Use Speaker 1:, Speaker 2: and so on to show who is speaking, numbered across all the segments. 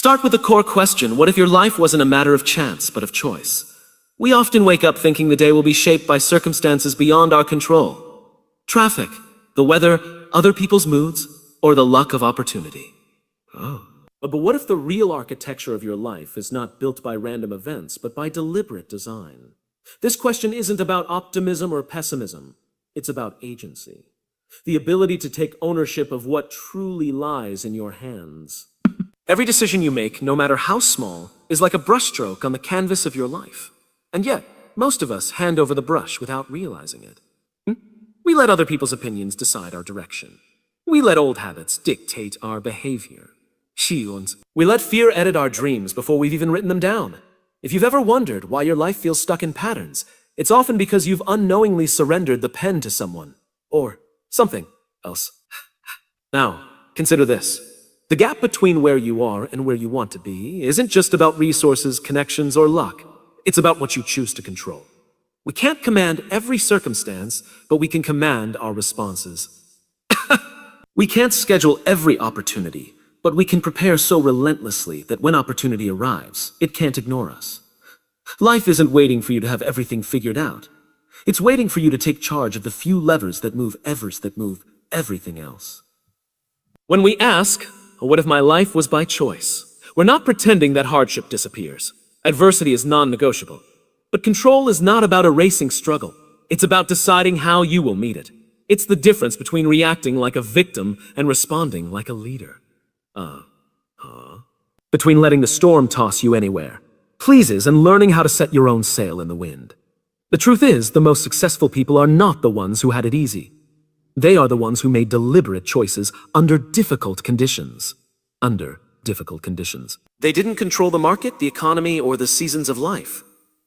Speaker 1: Start with the core question: what if your life wasn't a matter of chance, but of choice? We often wake up thinking the day will be shaped by circumstances beyond our control. Traffic, the weather, other people's moods, or the luck of opportunity. But what if the real architecture of your life is not built by random events, but by deliberate design? This question isn't about optimism or pessimism. It's about agency. The ability to take ownership of what truly lies in your hands. Every decision you make, no matter how small, is like a brushstroke on the canvas of your life. And yet, most of us hand over the brush without realizing it. We let other people's opinions decide our direction. We let old habits dictate our behavior. We let fear edit our dreams before we've even written them down. If you've ever wondered why your life feels stuck in patterns, it's often because you've unknowingly surrendered the pen to someone. Or something else. Now, consider this. The gap between where you are and where you want to be isn't just about resources, connections, or luck. It's about what you choose to control. We can't command every circumstance, but we can command our responses. We can't schedule every opportunity, but we can prepare so relentlessly that when opportunity arrives, it can't ignore us. Life isn't waiting for you to have everything figured out. It's waiting for you to take charge of the few levers that move everything else. When we ask, what if my life was by choice? We're not pretending that hardship disappears. Adversity is non-negotiable. But control is not about erasing struggle. It's about deciding how you will meet it. It's the difference between reacting like a victim and responding like a leader. Between letting the storm toss you anywhere, pleases, and learning how to set your own sail in the wind. The truth is, the most successful people are not the ones who had it easy. They are the ones who made deliberate choices under difficult conditions. They didn't control the market, the economy, or the seasons of life.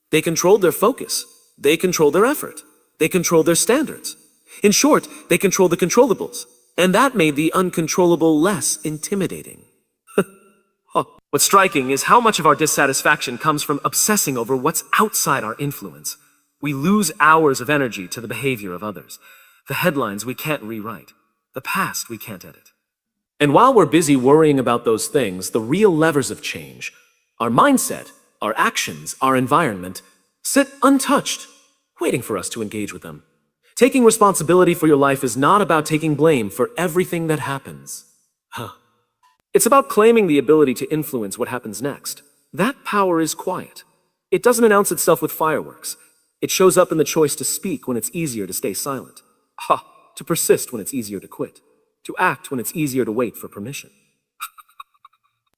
Speaker 1: They controlled their focus. They controlled their effort. They controlled their standards. In short, they controlled the controllables. And that made the uncontrollable less intimidating. What's striking is how much of our dissatisfaction comes from obsessing over what's outside our influence. We lose hours of energy to the behavior of others. The headlines we can't rewrite. The past we can't edit. And while we're busy worrying about those things, the real levers of change, our mindset, our actions, our environment, sit untouched, waiting for us to engage with them. Taking responsibility for your life is not about taking blame for everything that happens. It's about claiming the ability to influence what happens next. That power is quiet. It doesn't announce itself with fireworks. It shows up in the choice to speak when it's easier to stay silent. To persist when it's easier to quit. To act when it's easier to wait for permission.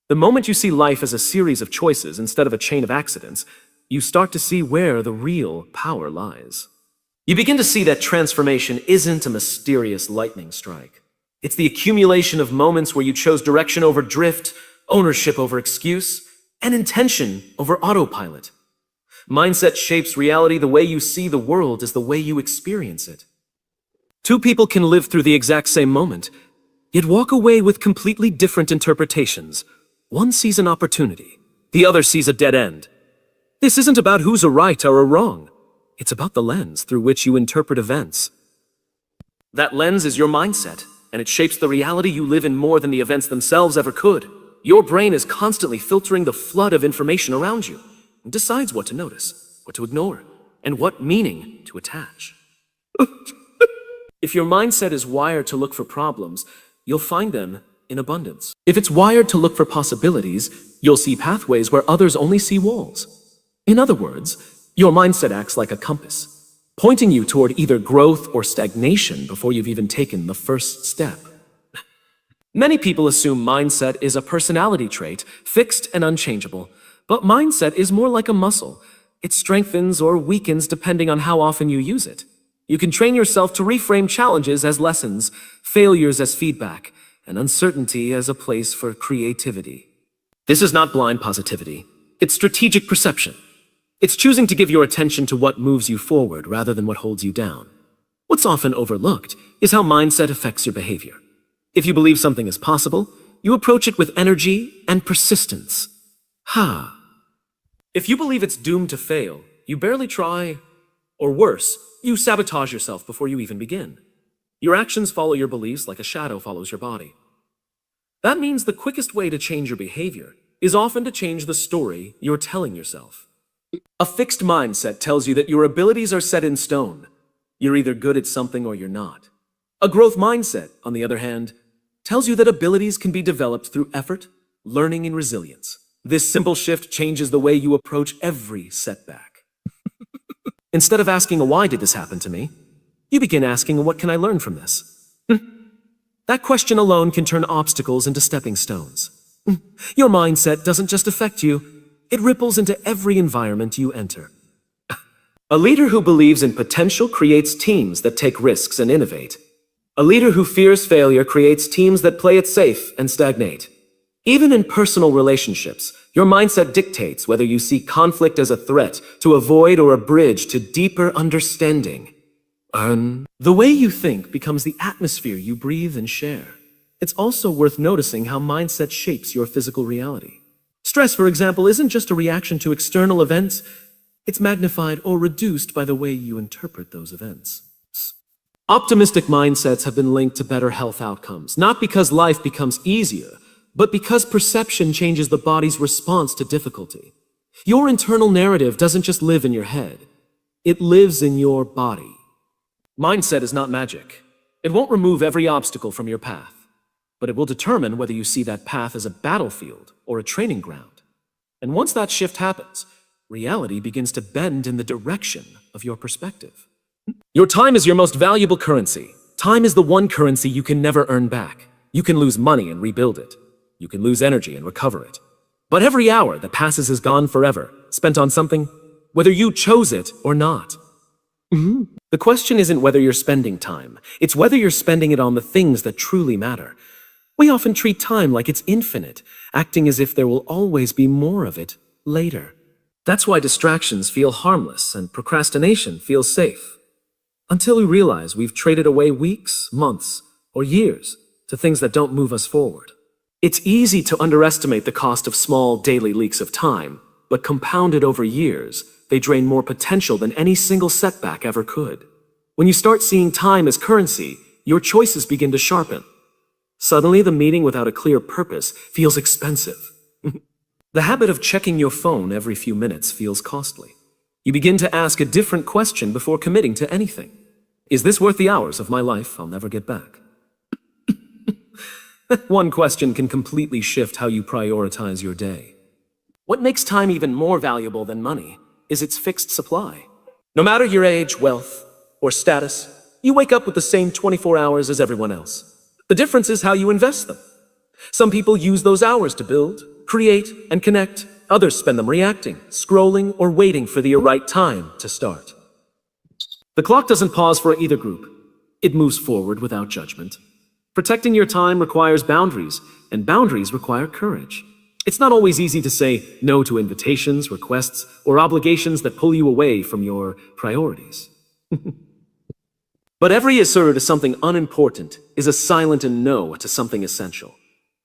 Speaker 1: The moment you see life as a series of choices instead of a chain of accidents, you start to see where the real power lies. You begin to see that transformation isn't a mysterious lightning strike. It's the accumulation of moments where you chose direction over drift, ownership over excuse, and intention over autopilot. Mindset shapes reality. The way you see the world is the way you experience it. Two people can live through the exact same moment, yet walk away with completely different interpretations. One sees an opportunity, the other sees a dead end. This isn't about who's a right or a wrong. It's about the lens through which you interpret events. That lens is your mindset, and it shapes the reality you live in more than the events themselves ever could. Your brain is constantly filtering the flood of information around you and decides what to notice, what to ignore, and what meaning to attach. If your mindset is wired to look for problems, you'll find them in abundance. If it's wired to look for possibilities, you'll see pathways where others only see walls. In other words, your mindset acts like a compass, pointing you toward either growth or stagnation before you've even taken the first step. Many people assume mindset is a personality trait, fixed and unchangeable, but mindset is more like a muscle. It strengthens or weakens depending on how often you use it. You can train yourself to reframe challenges as lessons, failures as feedback, and uncertainty as a place for creativity. This is not blind positivity. It's strategic perception. It's choosing to give your attention to what moves you forward rather than what holds you down. What's often overlooked is how mindset affects your behavior. If you believe something is possible, you approach it with energy and persistence. If you believe it's doomed to fail, you barely try, or worse, you sabotage yourself before you even begin. Your actions follow your beliefs like a shadow follows your body. That means the quickest way to change your behavior is often to change the story you're telling yourself. A fixed mindset tells you that your abilities are set in stone. You're either good at something or you're not. A growth mindset, on the other hand, tells you that abilities can be developed through effort, learning, and resilience. This simple shift changes the way you approach every setback. Instead of asking, why did this happen to me? You begin asking, what can I learn from this? That question alone can turn obstacles into stepping stones. Your mindset doesn't just affect you, it ripples into every environment you enter. A leader who believes in potential creates teams that take risks and innovate. A leader who fears failure creates teams that play it safe and stagnate. Even in personal relationships, your mindset dictates whether you see conflict as a threat to avoid or a bridge to deeper understanding. The way you think becomes the atmosphere you breathe and share. It's also worth noticing how mindset shapes your physical reality. Stress, for example, isn't just a reaction to external events. It's magnified or reduced by the way you interpret those events. Optimistic mindsets have been linked to better health outcomes, not because life becomes easier, but because perception changes the body's response to difficulty. Your internal narrative doesn't just live in your head. It lives in your body. Mindset is not magic. It won't remove every obstacle from your path, but it will determine whether you see that path as a battlefield or a training ground. And once that shift happens, reality begins to bend in the direction of your perspective. Your time is your most valuable currency. Time is the one currency you can never earn back. You can lose money and rebuild it. You can lose energy and recover it. But every hour that passes is gone forever, spent on something, whether you chose it or not. The question isn't whether you're spending time. It's whether you're spending it on the things that truly matter. We often treat time like it's infinite, acting as if there will always be more of it later. That's why distractions feel harmless and procrastination feels safe. Until we realize we've traded away weeks, months, or years to things that don't move us forward. It's easy to underestimate the cost of small daily leaks of time, but compounded over years, they drain more potential than any single setback ever could. When you start seeing time as currency, your choices begin to sharpen. Suddenly, the meeting without a clear purpose feels expensive. The habit of checking your phone every few minutes feels costly. You begin to ask a different question before committing to anything. Is this worth the hours of my life I'll never get back? One question can completely shift how you prioritize your day. What makes time even more valuable than money is its fixed supply. No matter your age, wealth, or status, you wake up with the same 24 hours as everyone else. The difference is how you invest them. Some people use those hours to build, create, and connect. Others spend them reacting, scrolling, or waiting for the right time to start. The clock doesn't pause for either group. It moves forward without judgment. Protecting your time requires boundaries, and boundaries require courage. It's not always easy to say no to invitations, requests, or obligations that pull you away from your priorities. But every assert to something unimportant is a silent and no to something essential.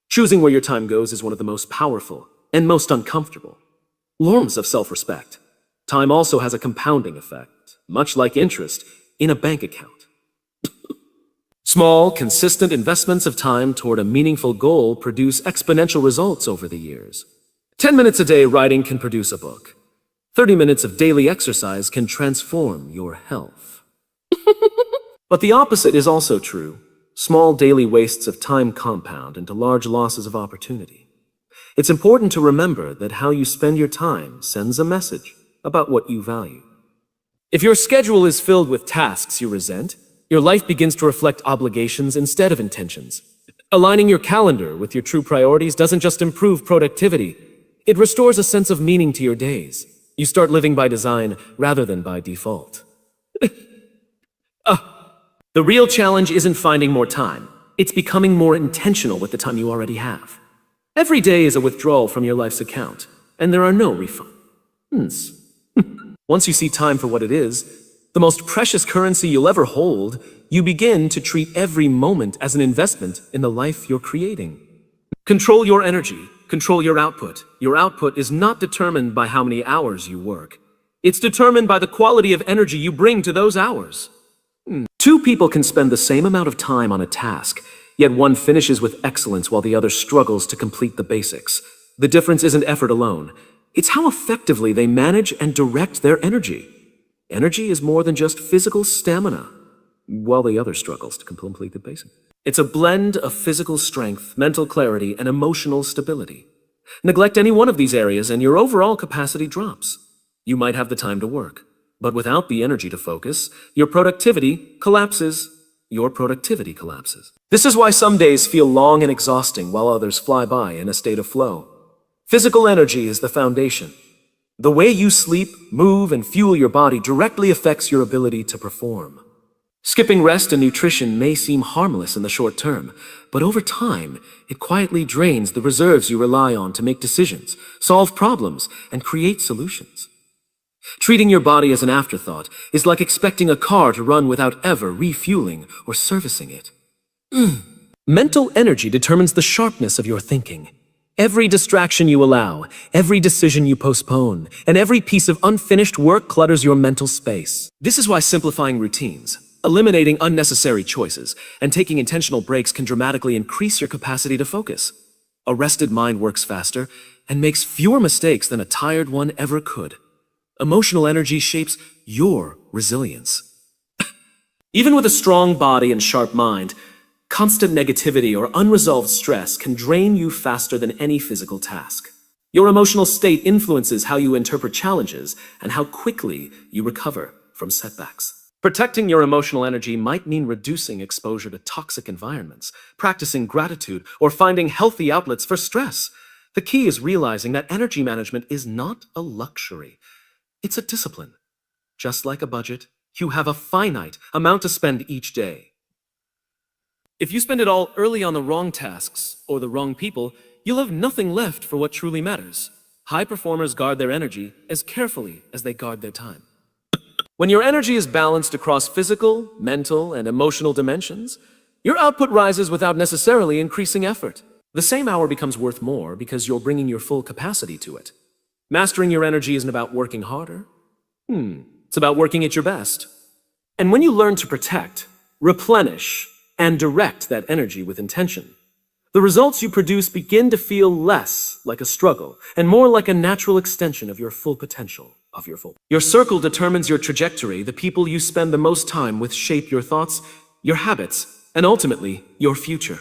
Speaker 1: Choosing where your time goes is one of the most powerful and most uncomfortable forms of self-respect. Time also has a compounding effect, much like interest in a bank account. Small, consistent investments of time toward a meaningful goal produce exponential results over the years. 10 minutes a day writing can produce a book. 30 minutes of daily exercise can transform your health. But the opposite is also true. Small daily wastes of time compound into large losses of opportunity. It's important to remember that how you spend your time sends a message about what you value. If your schedule is filled with tasks you resent, your life begins to reflect obligations instead of intentions. Aligning your calendar with your true priorities doesn't just improve productivity, it restores a sense of meaning to your days. You start living by design rather than by default. The real challenge isn't finding more time. It's becoming more intentional with the time you already have. Every day is a withdrawal from your life's account, and there are no refunds. Once you see time for what it is, the most precious currency you'll ever hold, you begin to treat every moment as an investment in the life you're creating. Control your energy, control your output. Your output is not determined by how many hours you work. It's determined by the quality of energy you bring to those hours. Two people can spend the same amount of time on a task, yet one finishes with excellence while the other struggles to complete the basics. The difference isn't effort alone. It's how effectively they manage and direct their energy. Energy is more than just physical stamina, while the other struggles to complete the basic. It's a blend of physical strength, mental clarity, and emotional stability. Neglect any one of these areas and your overall capacity drops. You might have the time to work, but without the energy to focus, your productivity collapses. This is why some days feel long and exhausting while others fly by in a state of flow. Physical energy is the foundation. The way you sleep, move, and fuel your body directly affects your ability to perform. Skipping rest and nutrition may seem harmless in the short term, but over time, it quietly drains the reserves you rely on to make decisions, solve problems, and create solutions. Treating your body as an afterthought is like expecting a car to run without ever refueling or servicing it. Mental energy determines the sharpness of your thinking. Every distraction you allow, every decision you postpone, and every piece of unfinished work clutters your mental space. This is why simplifying routines, eliminating unnecessary choices, and taking intentional breaks can dramatically increase your capacity to focus. A rested mind works faster and makes fewer mistakes than a tired one ever could. Emotional energy shapes your resilience. Even with a strong body and sharp mind, constant negativity or unresolved stress can drain you faster than any physical task. Your emotional state influences how you interpret challenges and how quickly you recover from setbacks. Protecting your emotional energy might mean reducing exposure to toxic environments, practicing gratitude, or finding healthy outlets for stress. The key is realizing that energy management is not a luxury. It's a discipline. Just like a budget, you have a finite amount to spend each day. If you spend it all early on the wrong tasks or the wrong people, you'll have nothing left for what truly matters. High performers guard their energy as carefully as they guard their time. When your energy is balanced across physical, mental, and emotional dimensions, your output rises without necessarily increasing effort. The same hour becomes worth more because you're bringing your full capacity to it. Mastering your energy isn't about working harder. It's about working at your best. And when you learn to protect, replenish, and direct that energy with intention, the results you produce begin to feel less like a struggle and more like a natural extension of your full potential. Your circle determines your trajectory. The people you spend the most time with shape your thoughts, your habits, and ultimately, your future.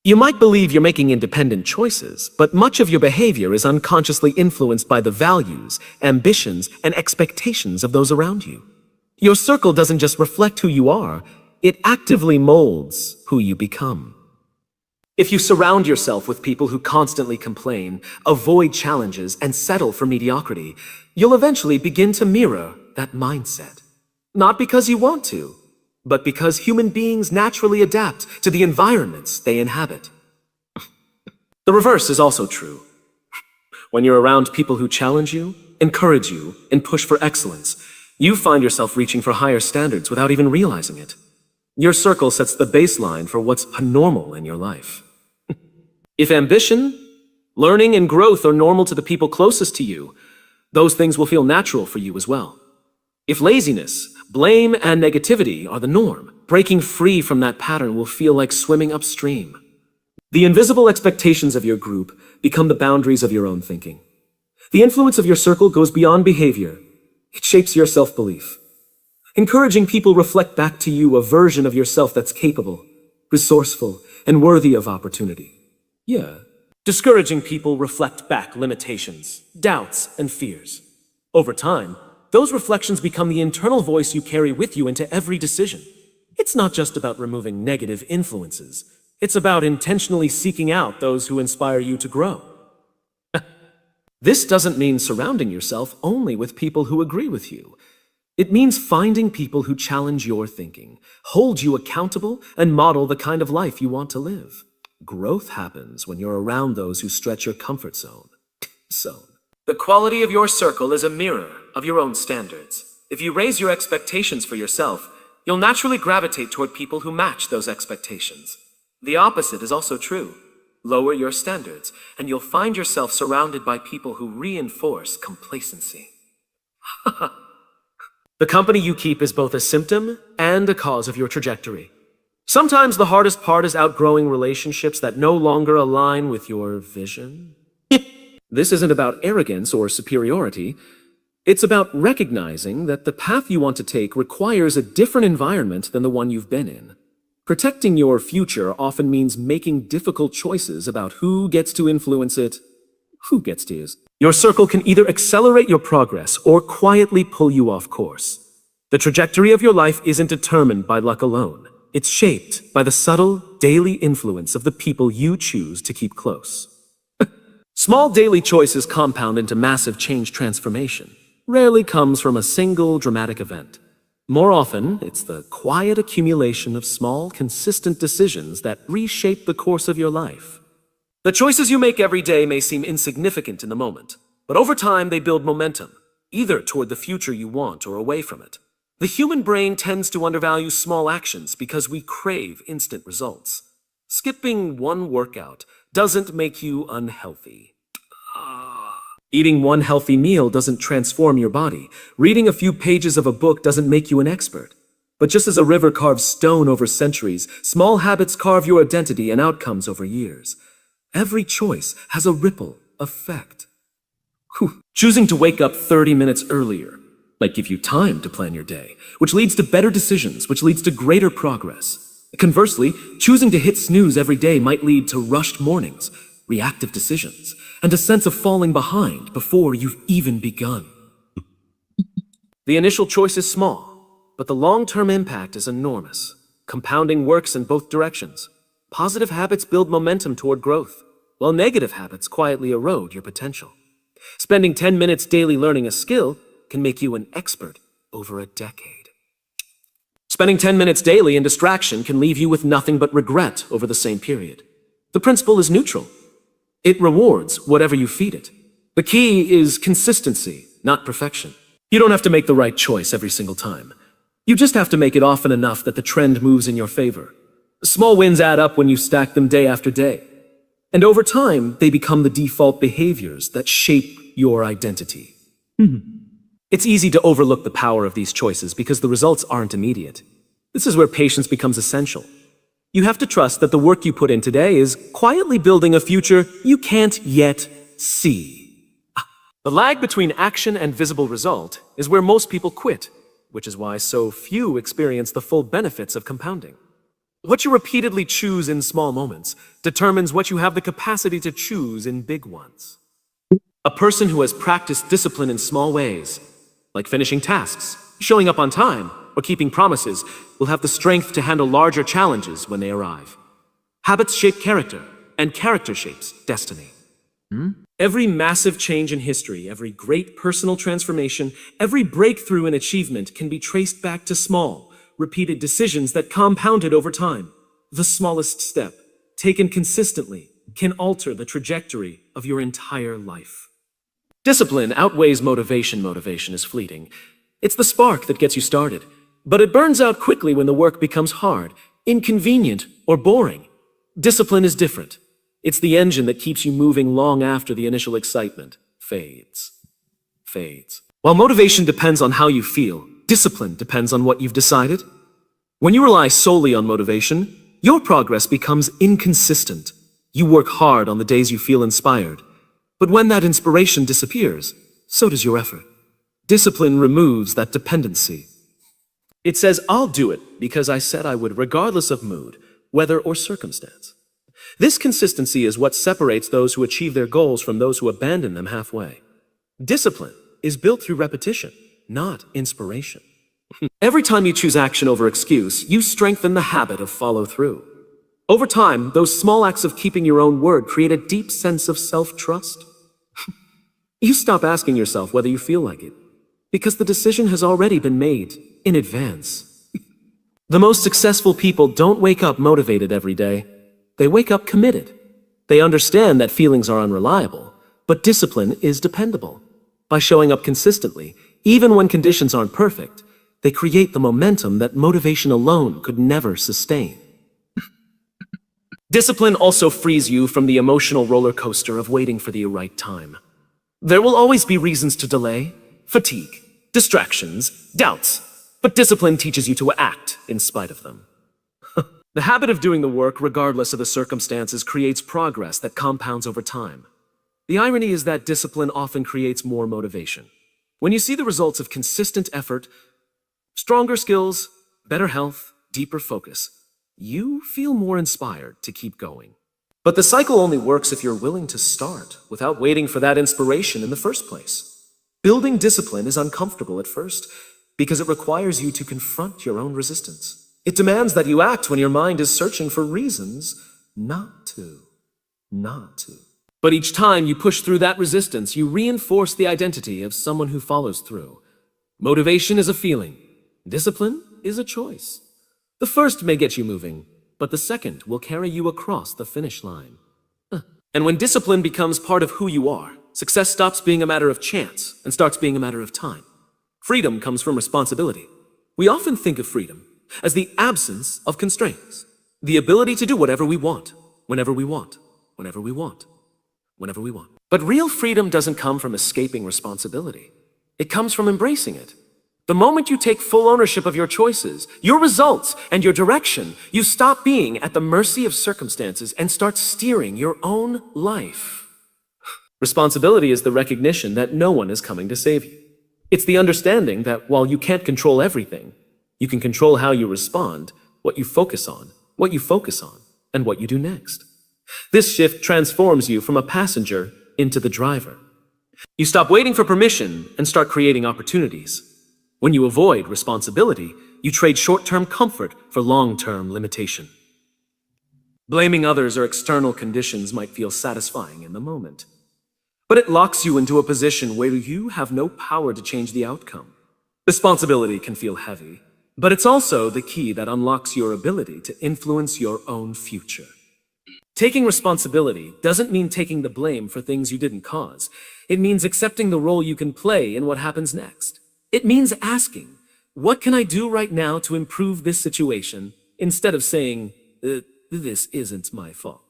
Speaker 1: You might believe you're making independent choices, but much of your behavior is unconsciously influenced by the values, ambitions, and expectations of those around you. Your circle doesn't just reflect who you are, it actively molds who you become. If you surround yourself with people who constantly complain, avoid challenges, and settle for mediocrity, you'll eventually begin to mirror that mindset. Not because you want to, but because human beings naturally adapt to the environments they inhabit. The reverse is also true. When you're around people who challenge you, encourage you, and push for excellence, you find yourself reaching for higher standards without even realizing it. Your circle sets the baseline for what's normal in your life. If ambition, learning, and growth are normal to the people closest to you, those things will feel natural for you as well. If laziness, blame, and negativity are the norm, breaking free from that pattern will feel like swimming upstream. The invisible expectations of your group become the boundaries of your own thinking. The influence of your circle goes beyond behavior. It shapes your self-belief. Encouraging people reflect back to you a version of yourself that's capable, resourceful, and worthy of opportunity. Discouraging people reflect back limitations, doubts, and fears. Over time, those reflections become the internal voice you carry with you into every decision. It's not just about removing negative influences. It's about intentionally seeking out those who inspire you to grow. This doesn't mean surrounding yourself only with people who agree with you. It means finding people who challenge your thinking, hold you accountable, and model the kind of life you want to live. Growth happens when you're around those who stretch your comfort zone. The quality of your circle is a mirror of your own standards. If you raise your expectations for yourself, you'll naturally gravitate toward people who match those expectations. The opposite is also true. Lower your standards, and you'll find yourself surrounded by people who reinforce complacency. The company you keep is both a symptom and a cause of your trajectory. Sometimes the hardest part is outgrowing relationships that no longer align with your vision. This isn't about arrogance or superiority. It's about recognizing that the path you want to take requires a different environment than the one you've been in. Protecting your future often means making difficult choices about who gets to influence it, who gets to use. Your circle can either accelerate your progress or quietly pull you off course. The trajectory of your life isn't determined by luck alone. It's shaped by the subtle, daily influence of the people you choose to keep close. Small daily choices compound into massive change transformation. Rarely comes from a single dramatic event. More often, it's the quiet accumulation of small, consistent decisions that reshape the course of your life. The choices you make every day may seem insignificant in the moment, but over time they build momentum, either toward the future you want or away from it. The human brain tends to undervalue small actions because we crave instant results. Skipping one workout doesn't make you unhealthy. Eating one healthy meal doesn't transform your body. Reading a few pages of a book doesn't make you an expert. But just as a river carves stone over centuries, small habits carve your identity and outcomes over years. Every choice has a ripple effect. Choosing to wake up 30 minutes earlier might give you time to plan your day, which leads to better decisions, which leads to greater progress. Conversely, choosing to hit snooze every day might lead to rushed mornings, reactive decisions, and a sense of falling behind before you've even begun. The initial choice is small, but the long-term impact is enormous. Compounding works in both directions. Positive habits build momentum toward growth, while negative habits quietly erode your potential. Spending 10 minutes daily learning a skill can make you an expert over a decade. Spending 10 minutes daily in distraction can leave you with nothing but regret over the same period. The principle is neutral. It rewards whatever you feed it. The key is consistency, not perfection. You don't have to make the right choice every single time. You just have to make it often enough that the trend moves in your favor. Small wins add up when you stack them day after day. And over time, they become the default behaviors that shape your identity. It's easy to overlook the power of these choices because the results aren't immediate. This is where patience becomes essential. You have to trust that the work you put in today is quietly building a future you can't yet see. The lag between action and visible result is where most people quit, which is why so few experience the full benefits of compounding. What you repeatedly choose in small moments determines what you have the capacity to choose in big ones. A person who has practiced discipline in small ways, like finishing tasks, showing up on time, or keeping promises, will have the strength to handle larger challenges when they arrive. Habits shape character, and character shapes destiny. Every massive change in history, every great personal transformation, every breakthrough in achievement can be traced back to small, repeated decisions that compounded over time. The smallest step, taken consistently, can alter the trajectory of your entire life. Discipline outweighs motivation. Motivation is fleeting. It's the spark that gets you started, but it burns out quickly when the work becomes hard, inconvenient, or boring. Discipline is different. It's the engine that keeps you moving long after the initial excitement fades. While motivation depends on how you feel, discipline depends on what you've decided. When you rely solely on motivation, your progress becomes inconsistent. You work hard on the days you feel inspired, but when that inspiration disappears, so does your effort. Discipline removes that dependency. It says, I'll do it because I said I would, regardless of mood, weather, or circumstance. This consistency is what separates those who achieve their goals from those who abandon them halfway. Discipline is built through repetition, not inspiration. Every time you choose action over excuse, you strengthen the habit of follow-through. Over time, those small acts of keeping your own word create a deep sense of self-trust. You stop asking yourself whether you feel like it, because the decision has already been made in advance. The most successful people don't wake up motivated every day. They wake up committed. They understand that feelings are unreliable, but discipline is dependable. By showing up consistently, even when conditions aren't perfect, they create the momentum that motivation alone could never sustain. Discipline also frees you from the emotional roller coaster of waiting for the right time. There will always be reasons to delay, fatigue, distractions, doubts, but discipline teaches you to act in spite of them. The habit of doing the work, regardless of the circumstances, creates progress that compounds over time. The irony is that discipline often creates more motivation. When you see the results of consistent effort, stronger skills, better health, deeper focus, you feel more inspired to keep going. But the cycle only works if you're willing to start without waiting for that inspiration in the first place. Building discipline is uncomfortable at first because it requires you to confront your own resistance. It demands that you act when your mind is searching for reasons not to. But each time you push through that resistance, you reinforce the identity of someone who follows through. Motivation is a feeling. Discipline is a choice. The first may get you moving, but the second will carry you across the finish line. And when discipline becomes part of who you are, success stops being a matter of chance and starts being a matter of time. Freedom comes from responsibility. We often think of freedom as the absence of constraints, the ability to do whatever we want, whenever we want, whenever we want, whenever we want. But real freedom doesn't come from escaping responsibility. It comes from embracing it. The moment you take full ownership of your choices, your results, and your direction, you stop being at the mercy of circumstances and start steering your own life. Responsibility is the recognition that no one is coming to save you. It's the understanding that while you can't control everything, you can control how you respond, what you focus on, and what you do next. This shift transforms you from a passenger into the driver. You stop waiting for permission and start creating opportunities. When you avoid responsibility, you trade short-term comfort for long-term limitation. Blaming others or external conditions might feel satisfying in the moment, but it locks you into a position where you have no power to change the outcome. Responsibility can feel heavy, but it's also the key that unlocks your ability to influence your own future. Taking responsibility doesn't mean taking the blame for things you didn't cause. It means accepting the role you can play in what happens next. It means asking, what can I do right now to improve this situation, instead of saying, this isn't my fault.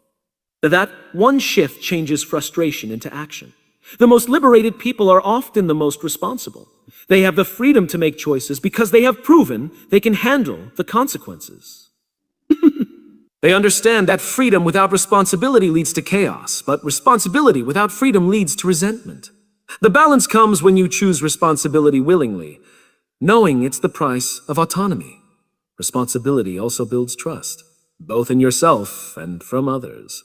Speaker 1: That one shift changes frustration into action. The most liberated people are often the most responsible. They have the freedom to make choices because they have proven they can handle the consequences. They understand that freedom without responsibility leads to chaos, but responsibility without freedom leads to resentment. The balance comes when you choose responsibility willingly, knowing it's the price of autonomy. Responsibility also builds trust, both in yourself and from others.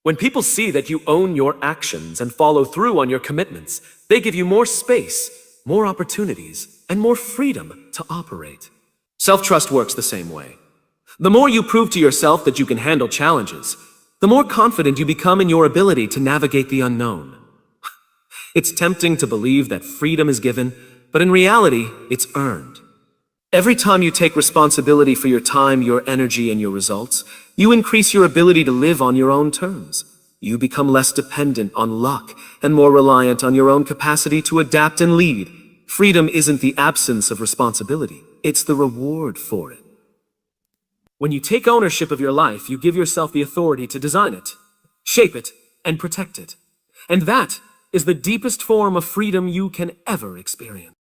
Speaker 1: When people see that you own your actions and follow through on your commitments, they give you more space, more opportunities, and more freedom to operate. Self-trust works the same way. The more you prove to yourself that you can handle challenges, the more confident you become in your ability to navigate the unknown. It's tempting to believe that freedom is given, but in reality, it's earned. Every time you take responsibility for your time, your energy, and your results, you increase your ability to live on your own terms. You become less dependent on luck and more reliant on your own capacity to adapt and lead. Freedom isn't the absence of responsibility, it's the reward for it. When you take ownership of your life, you give yourself the authority to design it, shape it, and protect it. And that is the deepest form of freedom you can ever experience.